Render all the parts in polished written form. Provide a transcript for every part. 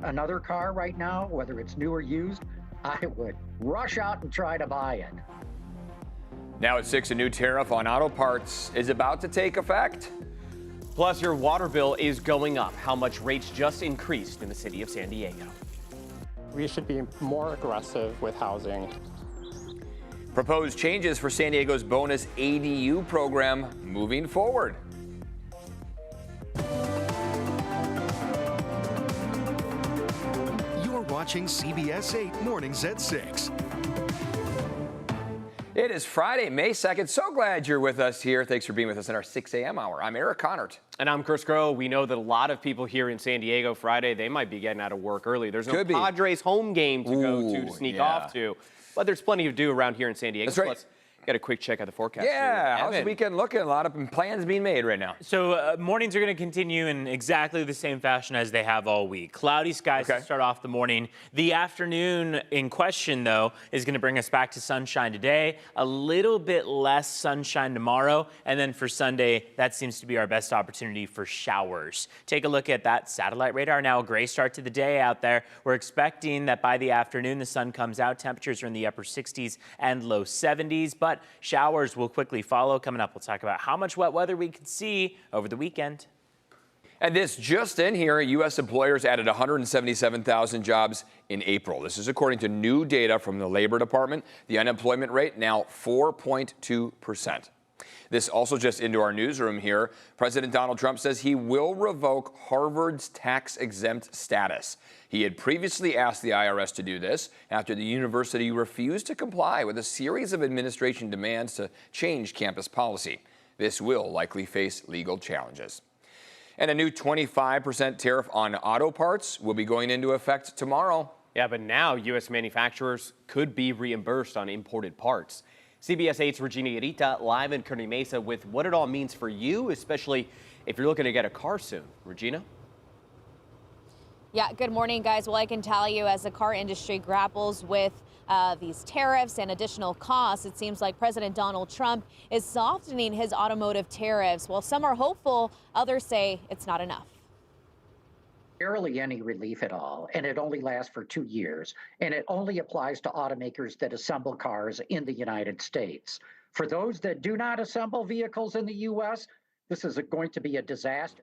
Another car right now, whether it's new or used, I would rush out and try to buy it. Now at 6, a new tariff on auto parts is about to take effect. Plus, your water bill is going up. How much rates just increased in the city of San Diego. We should be more aggressive with housing. Proposed changes for San Diego's bonus ADU program moving forward. You're watching CBS 8 Mornings at 6. It is Friday, May 2nd. So glad you're with us here. Thanks for being with us in our 6 a.m. hour. I'm Eric Connert. And I'm Chris Groh. We know that a lot of people here in San Diego Friday, they might be getting out of work early. There's no Padres home game to go to sneak off to. But there's plenty to do around here in San Diego. That's right. So let's get a quick check at the forecast. Yeah, how's the weekend looking? A lot of plans being made right now. So mornings are going to continue in exactly the same fashion as they have all week. Cloudy skies to start off the morning. The afternoon in question, though, is going to bring us back to sunshine today. A little bit less sunshine tomorrow. And then for Sunday, that seems to be our best opportunity for showers. Take a look at that satellite radar now. A gray start to the day out there. We're expecting that by the afternoon, the sun comes out. Temperatures are in the upper 60s and low 70s. But showers will quickly follow. Coming up, we'll talk about how much wet weather we could see over the weekend. And this just in here, U.S. employers added 177,000 jobs in April. This is according to new data from the Labor Department. The unemployment rate now 4.2%. This also just into our newsroom here. President Donald Trump says he will revoke Harvard's tax-exempt status. He had previously asked the IRS to do this after the university refused to comply with a series of administration demands to change campus policy. This will likely face legal challenges. And a new 25% tariff on auto parts will be going into effect tomorrow. Yeah, but now U.S. manufacturers could be reimbursed on imported parts. CBS 8's Regina Yarita live in Kearney Mesa with what it all means for you, especially if you're looking to get a car soon. Regina? Yeah, good morning, guys. Well, I can tell you, as the car industry grapples with these tariffs and additional costs, it seems like President Donald Trump is softening his automotive tariffs. While some are hopeful, others say it's not enough. Barely any relief at all, and it only lasts for 2 years, and it only applies to automakers that assemble cars in the United States. For those that do not assemble vehicles in the U.S., this is going to be a disaster.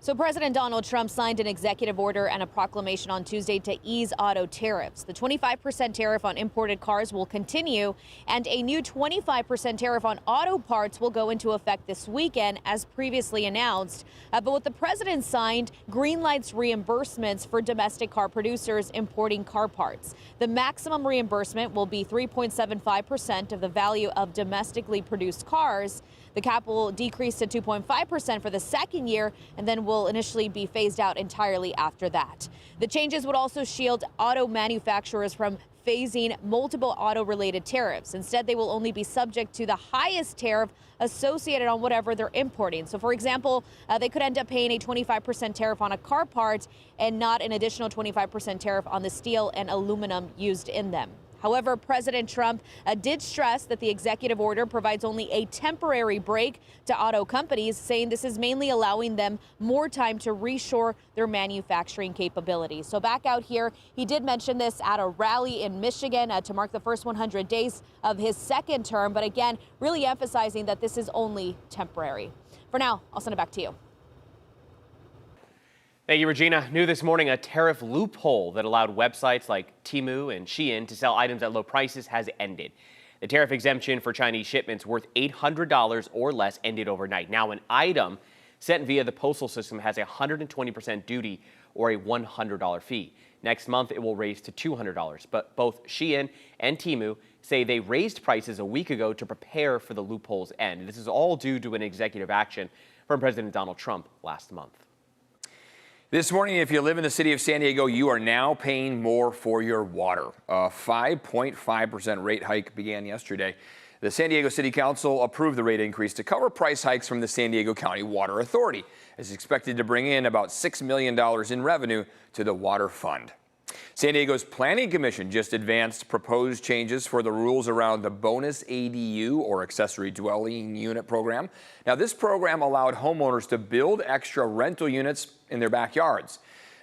So President Donald Trump signed an executive order and a proclamation on Tuesday to ease auto tariffs. The 25% tariff on imported cars will continue, and a new 25% tariff on auto parts will go into effect this weekend, as previously announced. But what the president signed greenlights reimbursements for domestic car producers importing car parts. The maximum reimbursement will be 3.75% of the value of domestically produced cars. The cap will decrease to 2.5% for the second year and then will initially be phased out entirely after that. The changes would also shield auto manufacturers from phasing multiple auto-related tariffs. Instead, they will only be subject to the highest tariff associated on whatever they're importing. So, for example, they could end up paying a 25% tariff on a car part and not an additional 25% tariff on the steel and aluminum used in them. However, President Trump did stress that the executive order provides only a temporary break to auto companies, saying this is mainly allowing them more time to reshore their manufacturing capabilities. So back out here, he did mention this at a rally in Michigan to mark the first 100 days of his second term. But again, really emphasizing that this is only temporary. For now, I'll send it back to you. Thank you, Regina. New this morning, a tariff loophole that allowed websites like Temu and Shein to sell items at low prices has ended. The tariff exemption for Chinese shipments worth $800 or less ended overnight. Now, an item sent via the postal system has a 120% duty or a $100 fee. Next month, it will raise to $200. But both Shein and Temu say they raised prices a week ago to prepare for the loophole's end. This is all due to an executive action from President Donald Trump last month. This morning, if you live in the city of San Diego, you are now paying more for your water. A 5.5% rate hike began yesterday. The San Diego City Council approved the rate increase to cover price hikes from the San Diego County Water Authority. It's expected to bring in about $6 million in revenue to the water fund. San Diego's Planning Commission just advanced proposed changes for the rules around the bonus ADU, or accessory dwelling unit program. Now, this program allowed homeowners to build extra rental units in their backyards.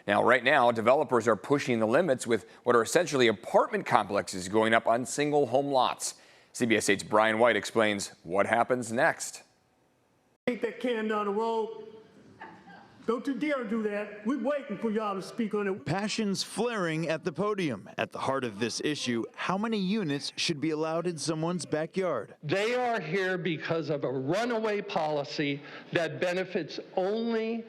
Now, right now, developers are pushing the limits with what are essentially apartment complexes going up on single home lots. CBS 8's Brian White explains what happens next. Take that can down the road. Don't you dare do that. We're waiting for y'all to speak on it. Passions flaring at the podium. At the heart of this issue, how many units should be allowed in someone's backyard? They are here because of a runaway policy that benefits only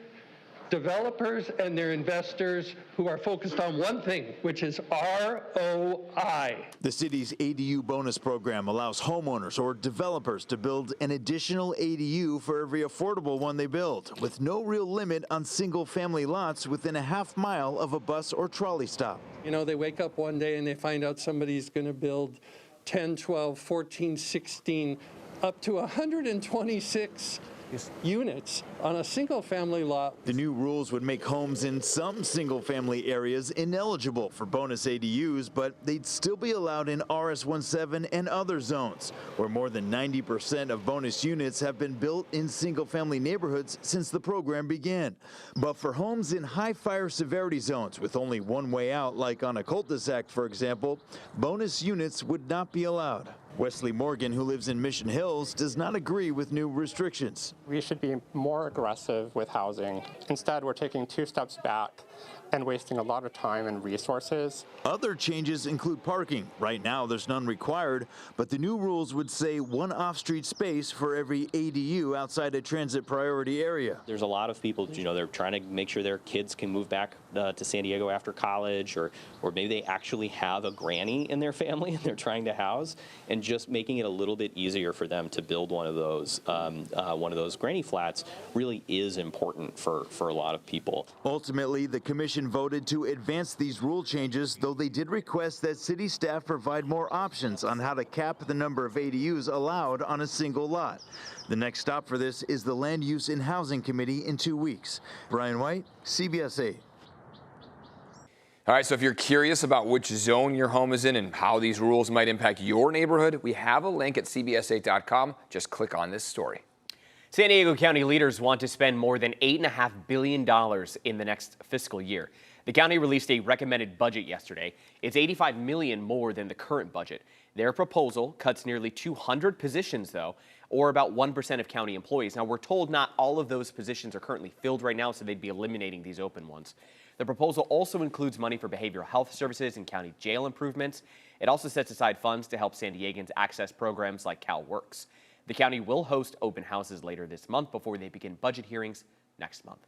developers and their investors who are focused on one thing, which is ROI. The city's ADU bonus program allows homeowners or developers to build an additional ADU for every affordable one they build, with no real limit on single-family lots within a half-mile of a bus or trolley stop. You know, they wake up one day and they find out somebody's going to build 10, 12, 14, 16, up to 126 units on a single-family lot. The new rules would make homes in some single-family areas ineligible for bonus ADUs, but they'd still be allowed in RS17 and other zones, where more than 90% of bonus units have been built in single-family neighborhoods since the program began. But for homes in high fire severity zones with only one way out, like on a cul-de-sac, for example, bonus units would not be allowed. Wesley Morgan, who lives in Mission Hills, does not agree with new restrictions. We should be more aggressive with housing. Instead, we're taking 2 steps back and wasting a lot of time and resources. Other changes include parking. Right now, there's none required, but the new rules would say 1 off-street space for every ADU outside a transit priority area. There's a lot of people, you know, they're trying to make sure their kids can move back to San Diego after college, or maybe they actually have a granny in their family and they're trying to house, and just making it a little bit easier for them to build one of those granny flats really is important for a lot of people. Ultimately, the commission voted to advance these rule changes, though they did request that city staff provide more options on how to cap the number of ADUs allowed on a single lot. The next stop for this is the Land Use and Housing Committee in 2 weeks. Brian White, CBS 8. All right, so if you're curious about which zone your home is in and how these rules might impact your neighborhood, we have a link at cbs8.com. Just click on this story. San Diego County leaders want to spend more than $8.5 billion in the next fiscal year. The county released a recommended budget yesterday. It's $85 million more than the current budget. Their proposal cuts nearly 200 positions, though, or about 1% of county employees. Now, we're told not all of those positions are currently filled right now, so they'd be eliminating these open ones. The proposal also includes money for behavioral health services and county jail improvements. It also sets aside funds to help San Diegans access programs like CalWorks. The county will host open houses later this month before they begin budget hearings next month.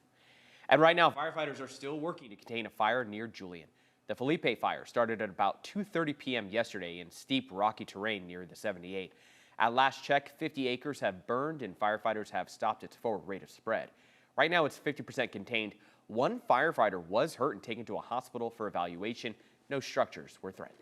And right now, firefighters are still working to contain a fire near Julian. The Felipe fire started at about 2:30 p.m. yesterday in steep, rocky terrain near the 78. At last check, 50 acres have burned and firefighters have stopped its forward rate of spread. Right now, it's 50% contained. One firefighter was hurt and taken to a hospital for evaluation. No structures were threatened.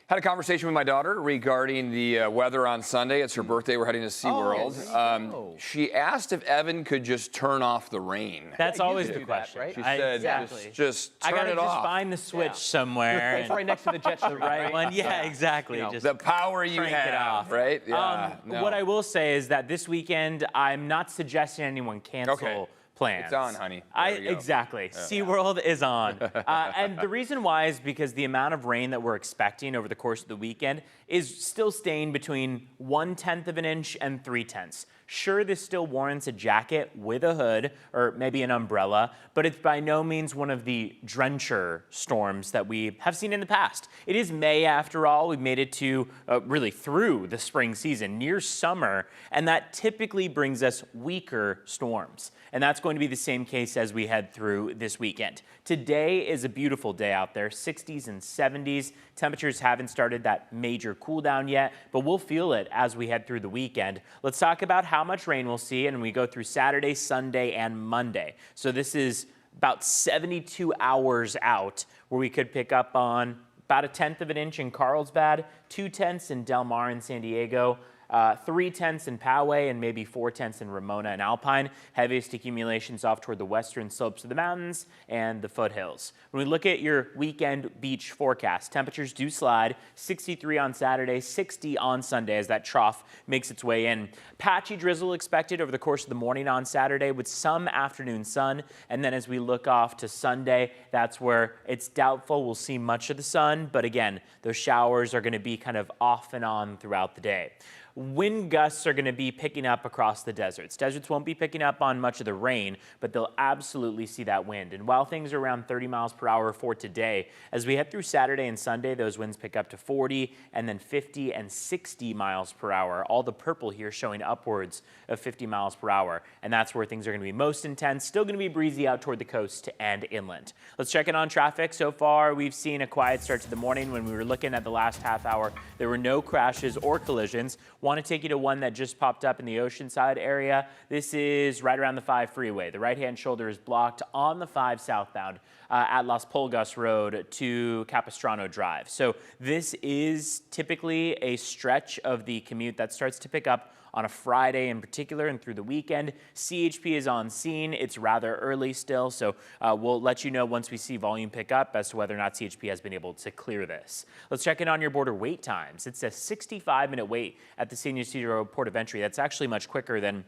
Had a conversation with my daughter regarding the weather on Sunday. It's her birthday. We're heading to SeaWorld. She asked if Evan could just turn off the rain. That's always the question, right? She said, exactly. just turn it off. I gotta just find the switch somewhere. It's right next to the jet stream, right one. Yeah, exactly. You know, just the power you have, it off. right? Yeah. What I will say is that this weekend, I'm not suggesting anyone cancel plans. It's on, honey. Exactly. Yeah. SeaWorld is on. And the reason why is because the amount of rain that we're expecting over the course of the weekend is still staying between 1/10 of an inch and 3/10. Sure, this still warrants a jacket with a hood or maybe an umbrella, but it's by no means one of the drencher storms that we have seen in the past. It is May after all. We've made it to really through the spring season, near summer, and that typically brings us weaker storms. And that's going to be the same case as we head through this weekend. Today is a beautiful day out there, 60s and 70s. Temperatures haven't started that major cool down yet, but we'll feel it as we head through the weekend. Let's talk about how much rain we'll see, and we go through Saturday, Sunday, and Monday. So this is about 72 hours out where we could pick up on about 1/10 of an inch in Carlsbad, 2/10 in Del Mar and San Diego, 3/10 in Poway and maybe 4/10 in Ramona and Alpine. Heaviest accumulations off toward the western slopes of the mountains and the foothills. When we look at your weekend beach forecast, temperatures do slide. 63 on Saturday, 60 on Sunday as that trough makes its way in. Patchy drizzle expected over the course of the morning on Saturday with some afternoon sun. And then as we look off to Sunday, that's where it's doubtful we'll see much of the sun. But again, those showers are going to be kind of off and on throughout the day. Wind gusts are going to be picking up across the deserts. Deserts won't be picking up on much of the rain, but they'll absolutely see that wind. And while things are around 30 miles per hour for today, as we head through Saturday and Sunday, those winds pick up to 40 and then 50 and 60 miles per hour. All the purple here showing upwards of 50 miles per hour. And that's where things are going to be most intense. Still going to be breezy out toward the coast and inland. Let's check in on traffic. So far, we've seen a quiet start to the morning. When we were looking at the last half hour, there were no crashes or collisions. Want to take you to one that just popped up in the Oceanside area. This is right around the 5 freeway. The right-hand shoulder is blocked on the 5 southbound at Las Pulgas Road to Capistrano Drive. So this is typically a stretch of the commute that starts to pick up on a Friday in particular and through the weekend. CHP is on scene. It's rather early still, so we'll let you know once we see volume pick up as to whether or not CHP has been able to clear this. Let's check in on your border wait times. It's a 65-minute wait at the San Ysidro Port of Entry. That's actually much quicker than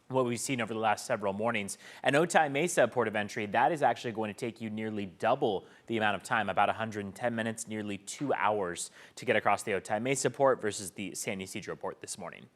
what we've seen over the last several mornings. And Otay Mesa Port of Entry, that is actually going to take you nearly double the amount of time, about 110 minutes, nearly 2 hours to get across the Otay Mesa Port versus the San Ysidro Port this morning.